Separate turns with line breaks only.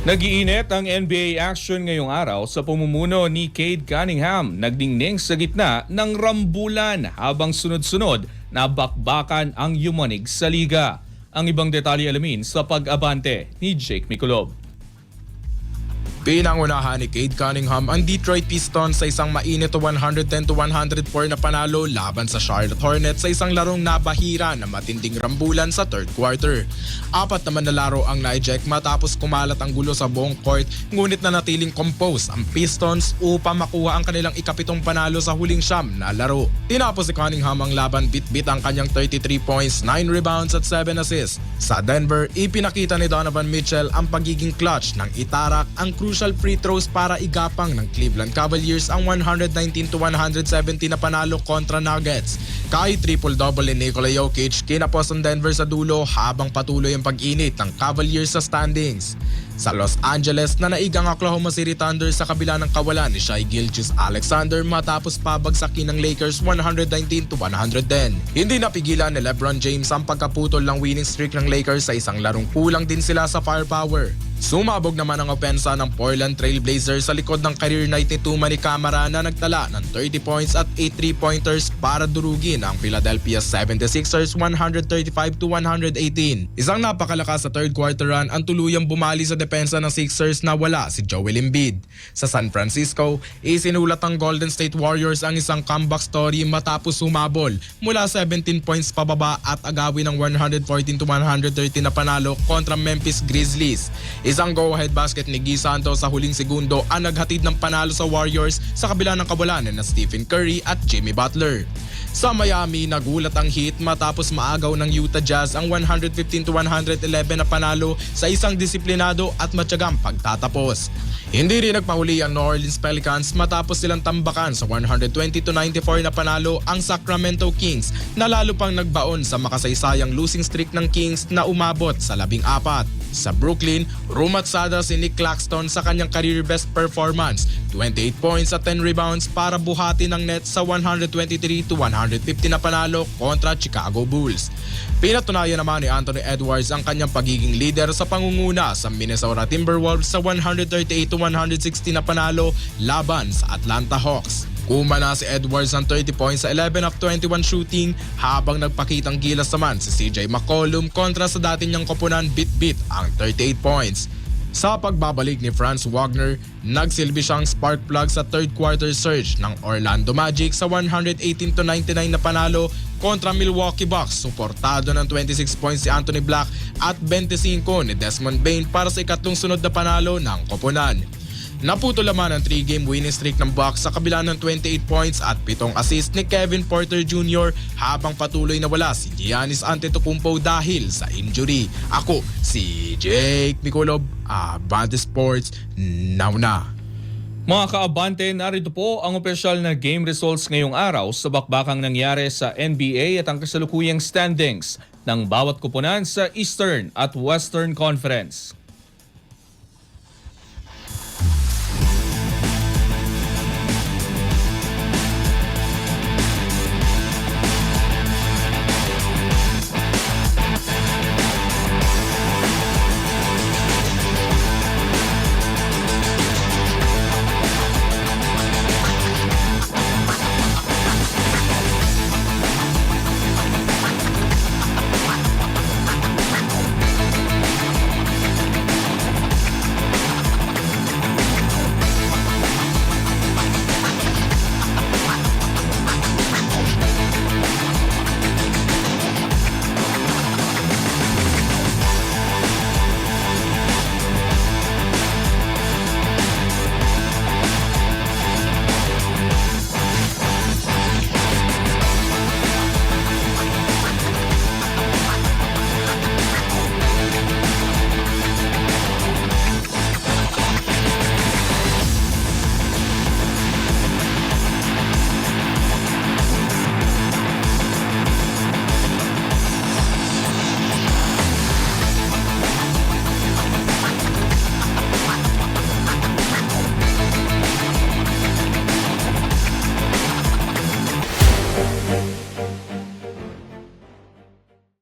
Nag-iinit ang NBA action ngayong araw sa pamumuno ni Cade Cunningham. Nagdingning sa gitna ng rambulan habang sunod-sunod na bakbakan ang yumanig sa liga. Ang ibang detalye alamin sa pag-abante ni Jake Miculob.
Pinangunahan ni Cade Cunningham ang Detroit Pistons sa isang mainit 110-104 na panalo laban sa Charlotte Hornets sa isang larong nabahira na matinding rambulan sa third quarter. 4 naman na laro ang na-eject matapos kumalat ang gulo sa buong court, ngunit nanatiling composed ang Pistons upang makuha ang kanilang ikapitong panalo sa huling siyam na laro. Tinapos si Cunningham ang laban bit-bit ang kanyang 33 points, 9 rebounds at 7 assists. Sa Denver, ipinakita ni Donovan Mitchell ang pagiging clutch ng itarak ang crucial free throws para igapang ng Cleveland Cavaliers ang 119-170 na panalo kontra Nuggets. Kahit triple-double ni Nikola Jokic, kinapos ang Denver sa dulo habang patuloy ang pag-init ng Cavaliers sa standings. Sa Los Angeles, nanaigang Oklahoma City Thunder sa kabila ng kawalan ni Shai Gilgeous-Alexander matapos pabagsakin ng Lakers 119-110. Hindi napigilan ni LeBron James ang pagkaputol ng winning streak ng Lakers sa isang larong kulang din sila sa firepower. Sumabog naman ang opensa ng Portland Trail Blazers sa likod ng career night ni Toumani Camara na nagtala ng 30 points at 8 3-pointers para durugin ang Philadelphia 76ers 135-118. Isang napakalakas sa third quarter run ang tuluyang bumali sa depensa ng Sixers na wala si Joel Embiid. Sa San Francisco, isinulat ng Golden State Warriors ang isang comeback story matapos sumabol mula 17 points pababa at agawin ng 114-130 na panalo kontra Memphis Grizzlies. Isang go-ahead basket ni Guy Santos sa huling segundo ang naghatid ng panalo sa Warriors sa kabila ng kawalan na Stephen Curry at Jimmy Butler. Sa Miami, nagulat ang Heat matapos maagaw ng Utah Jazz ang 115-111 na panalo sa isang disiplinado at matyagang pagtatapos. Hindi rin nagpahuli ang New Orleans Pelicans matapos silang tambakan sa 120-94 na panalo ang Sacramento Kings na lalo pang nagbaon sa makasaysayang losing streak ng Kings na umabot sa 14. Sa Brooklyn, rumatsada si Nick Claxton sa kanyang career best performance, 28 points at 10 rebounds para buhati ng Nets sa 123-150 na panalo kontra Chicago Bulls. Pinatunayan naman ni Anthony Edwards ang kanyang pagiging leader sa pangunguna sa Minnesota Timberwolves sa 138-160 na panalo laban sa Atlanta Hawks. Kumana si Edwards ng 30 points sa 11 of 21 shooting habang nagpakitang gilas naman si CJ McCollum kontra sa dati niyang koponan bit-bit ang 38 points. Sa pagbabalik ni Franz Wagner, nagsilbi siyang spark plug sa third quarter surge ng Orlando Magic sa 118-99 na panalo kontra Milwaukee Bucks. Suportado ng 26 points si Anthony Black at 25 ni Desmond Bane para sa ikatlong sunod na panalo ng koponan. Naputol naman ang 3-game winning streak ng Bucks sa kabila ng 28 points at 7 assist ni Kevin Porter Jr. habang patuloy na wala si Giannis Antetokounmpo dahil sa injury. Ako si Jake Miculob, Abante Sports, now na.
Mga kaabante, narito po ang opisyal na game results ngayong araw sa bakbakang nangyari sa NBA at ang kasalukuyang standings ng bawat kupunan sa Eastern at Western Conference.